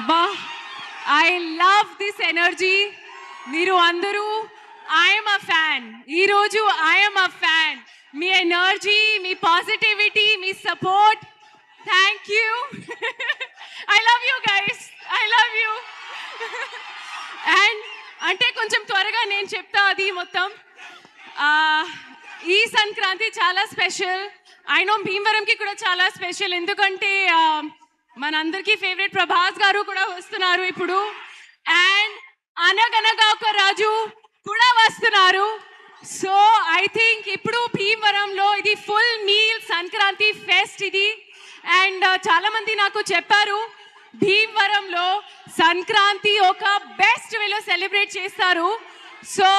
అబ్బా, I love this energy. మీరు అందరూ ఐఎమ్ అ ఫ్యాన్. ఈరోజు I'm a fan. Me energy, me positivity, me support, thank you. I love you guys, I love you. And అంటే కొంచెం త్వరగా నేను చెప్తా అది మొత్తం. ఈ సంక్రాంతి చాలా స్పెషల్. ఐ నో భీమవరంకి కూడా చాలా స్పెషల్, ఎందుకంటే మనందరికీ ఫేవరెట్ ప్రభాస్ గారు కూడా వస్తున్నారు ఇప్పుడు. అండ్ అనగనగా ఒక రాజు కూడా వస్తున్నారు. సో ఐ థింక్ ఇప్పుడు భీమవరంలో ఇది ఫుల్ మీల్ సంక్రాంతి ఫెస్ట్ ఇది. అండ్ చాలా మంది నాకు చెప్పారు భీమవరంలో సంక్రాంతి ఒక బెస్ట్ వేలో సెలబ్రేట్ చేస్తారు. సో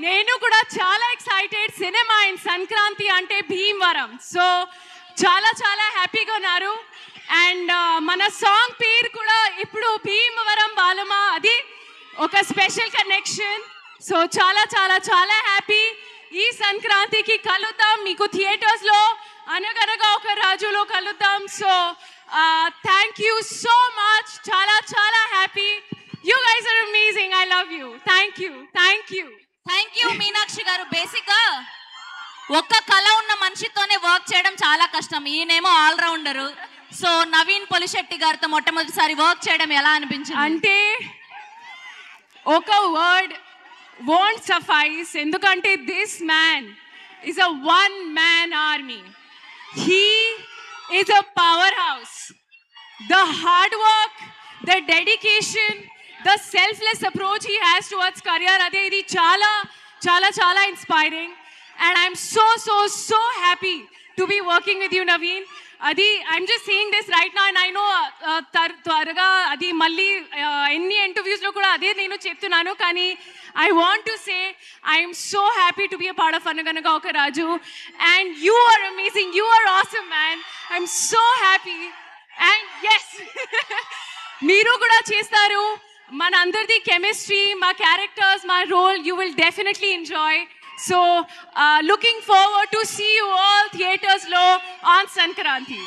నేను కూడా చాలా ఎక్సైటెడ్. సినిమా అండ్ సంక్రాంతి అంటే భీమవరం. సో చాలా చాలా హ్యాపీగా ఉన్నారు. అండ్ మన సాంగ్ పేరు కూడా ఇప్పుడు భీమవరం బాలమా, అది ఒక స్పెషల్ కనెక్షన్. సో చాలా చాలా చాలా హ్యాపీ. ఈ సంక్రాంతికి కలుద్దాం మీకు థియేటర్స్లో, అనగనగా ఒక రాజులో కలుద్దాం. So thank you so much. చాలా చాలా happy. You guys are amazing. I love you. Thank you, thank you, thank you Meenakshi గారు. బేసిక్గా ఒక్క కళ ఉన్న మనిషితోనే వర్క్ చేయడం చాలా కష్టం. ఈయనేమో ఆల్రౌండరు. సో నవీన్ పొలిశెట్టి గారితో మొట్టమొదటిసారి వర్క్ చేయడం ఎలా అనిపించింది? అంటే ఒక వర్డ్ won't suffice, ఎందుకంటే this man is a one man army. He is a powerhouse. The hard work, the dedication, the selfless approach he has towards career, ade idi chala chala chala inspiring. And I'm so happy to be working with you, Naveen. Adi, I'm just saying this right now, and I know త్వరగా అది మళ్ళీ ఎన్ని ఇంటర్వ్యూస్లో కూడా అదే నేను చెప్తున్నాను. కానీ I want to say I am so happy to be a part of Anaganaga Oka Raju, and you are amazing. You are awesome, man. I'm so happy. And yes, మీరు కూడా చేస్తారు. మన అందరిది కెమిస్ట్రీ, మా క్యారెక్టర్స్, మా role, you will definitely enjoy. So looking forward to see you all theaters lo on Sankranti.